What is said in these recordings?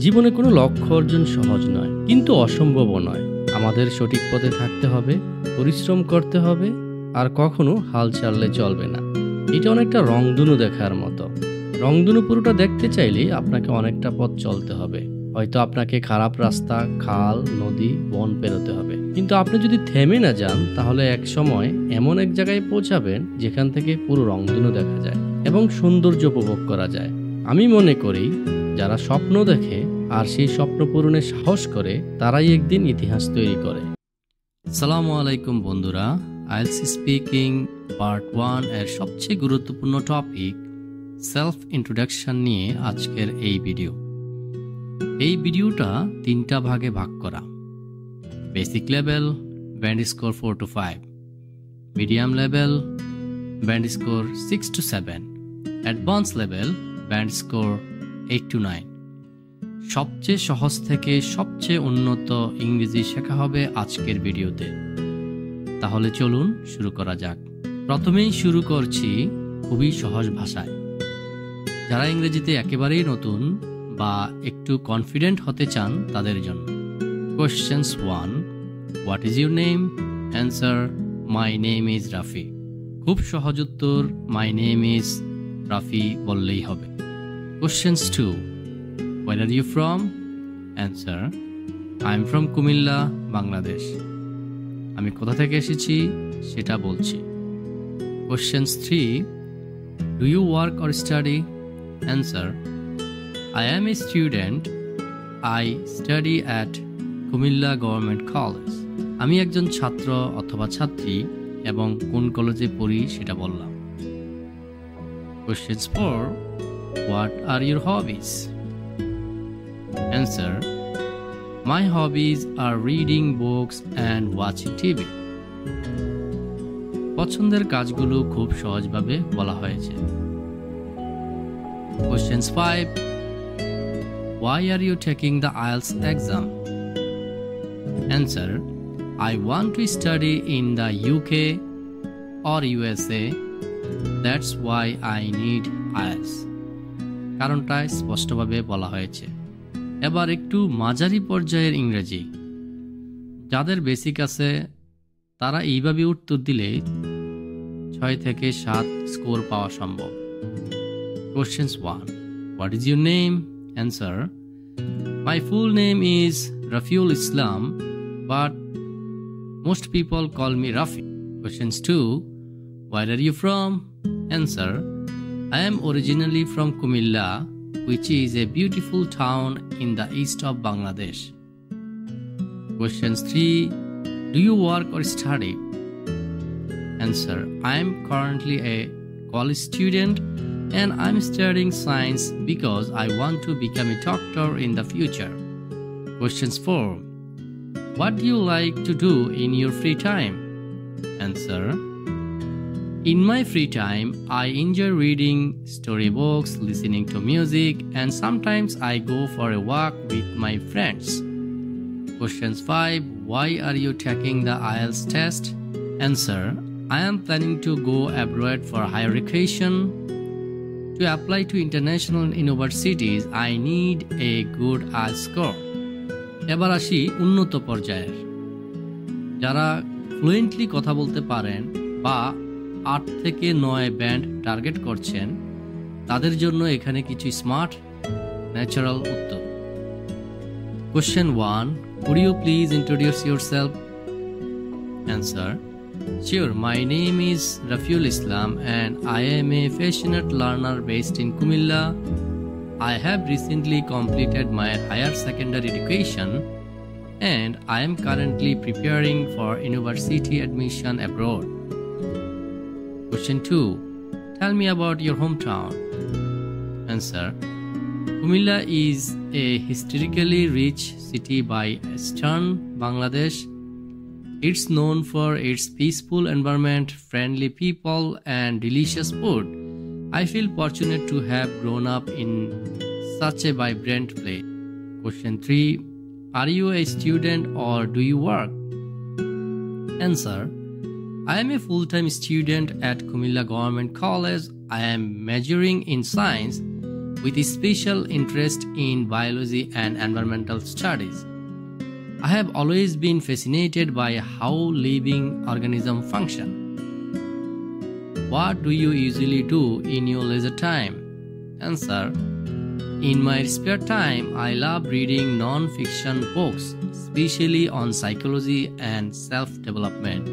জীবনে কোনো লক্ষ্য অর্জন সহজ নয়, কিন্তু অসম্ভবও নয়। আমাদের সঠিক পথে থাকতে হবে, পরিশ্রম করতে হবে, আর কখনো হাল ছাড়লে চলবে না। এটা অনেকটা রংধনু দেখার মতো। রংধনু পুরোটা দেখতে চাইলে আপনাকে অনেকটা পথ চলতে হবে। হয়তো আপনাকে খারাপ রাস্তা, খাল, নদী, বন পেরোতে হবে, কিন্তু আপনি যদি থেমে না যান তাহলে এক সময় এমন এক জায়গায় পৌঁছাবেন যেখান থেকে পুরো রংধনু দেখা যায় এবং সৌন্দর্য উপভোগ করা যায়। আমি মনে করি যারা স্বপ্ন দেখে আর সেই স্বপ্ন পূরণে সাহস করে তারাই একদিন ইতিহাস তৈরি করে। আসসালামু আলাইকুম বন্ধুরা, আইএলস স্পিকিং পার্ট 1 এর সবচেয়ে গুরুত্বপূর্ণ টপিক সেলফ ইন্ট্রোডাকশন নিয়ে আজকের এই ভিডিও। এই ভিডিওটা 3টা ভাগে ভাগ করা। Basic level band score 4 to 5, medium level band score 6 to 7, advance level band score 8 to 9। সবচেয়ে সহজ থেকে সবচেয়ে উন্নত ইংরেজি শেখা হবে আজকের ভিডিওতে। তাহলে চলুন শুরু করা যাক। প্রথমেই শুরু করছি খুবই সহজ ভাষায়। যারা ইংরেজিতে একেবারেই নতুন বা একটু কনফিডেন্ট হতে চান তাদের জন্য। Questions 1, what is your name? Answer, my name is Rafi. খুব সহজ উত্তর, মাই নেম ইজ রাফি বললেই হবে। Questions 2, where are you from? Answer, I am from Kumilla, Bangladesh. আমি কোথা থেকে এসেছি সেটা বলছি। Questions 3, do you work or study? Answer, I am a student. I study at Kumilla Government College. আমি একজন ছাত্র অথবা ছাত্রী এবং কোন কলেজে পড়ি সেটা বললাম। Questions 4, what are your hobbies? Answer, my hobbies are reading books and watching TV. পছন্দের কাজগুলো খুব সহজভাবে বলা হয়েছে। Questions 5, why are you taking the IELTS exam? Answer, I want to study in the UK or USA. That's why I need IELTS. কারণটা স্পষ্টভাবে বলা হয়েছে। এবার একটু মাঝারি পর্যায়ের ইংরেজি। যাদের বেসিক আছে তারা এইভাবে উত্তর দিলে 6 থেকে 7 স্কোর পাওয়া সম্ভব। Questions 1, what is your name? Answer, my full name is Rafiul Islam, but most people call me Rafi. Questions 2, where are you from? Answer, I am originally from Kumilla, which is a beautiful town in the east of Bangladesh. Questions 3, do you work or study? Answer, I am currently a college student and I am studying science because I want to become a doctor in the future. Questions 4, what do you like to do in your free time? Answer, in my free time, I enjoy reading storybooks, listening to music, and sometimes I go for a walk with my friends. Questions 5, why are you taking the IELTS test? Answer, I am planning to go abroad for higher education. To apply to international universities, I need a good IELTS score. এবার আসি উন্নত পর্যায়ের। যারা fluently কথা বলতে পারেন বা 8 থেকে 9 ব্যান্ড টার্গেট করছেন তাদের জন্য এখানে কিছু স্মার্ট ন্যাচারাল উত্তর। Question 1, would you please introduce yourself? Answer, sure, my name is Rafiul Islam and I am a passionate learner based in Kumilla. I have recently completed my higher secondary education and I am currently preparing for university admission abroad. Question 2, tell me about your hometown. Answer, Kumilla is a historically rich city by eastern Bangladesh. It's known for its peaceful environment, friendly people, and delicious food. I feel fortunate to have grown up in such a vibrant place. Question 3, are you a student or do you work? Answer, I am a full-time student at Kumilla Government College. I am majoring in science with a special interest in biology and environmental studies. I have always been fascinated by how living organisms function. What do you usually do in your leisure time? Answer: in my spare time, I love reading non-fiction books, especially on psychology and self-development.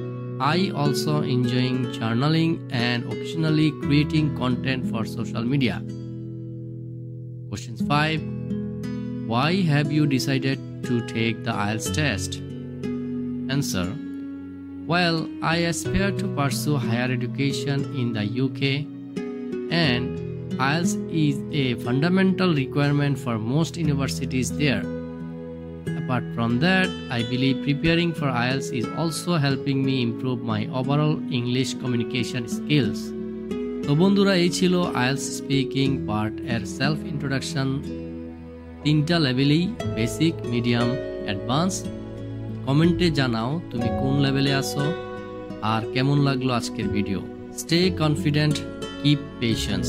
I also enjoy journaling and occasionally creating content for social media. Question 5. Why have you decided to take the IELTS test? Answer: well, I aspire to pursue higher education in the UK, and IELTS is a fundamental requirement for most universities there. Apart from that, I believe preparing for IELTS is also helping me improve my overall English communication skills. তো বন্ধুরা, এই ছিল IELTS speaking part এর self introduction. 3টা লেভেলেই, basic, medium, advance. কমেন্টে জানাও তুমি কোন লেভেলে আছো আর কেমন লাগলো আজকের video. Stay confident, keep patience.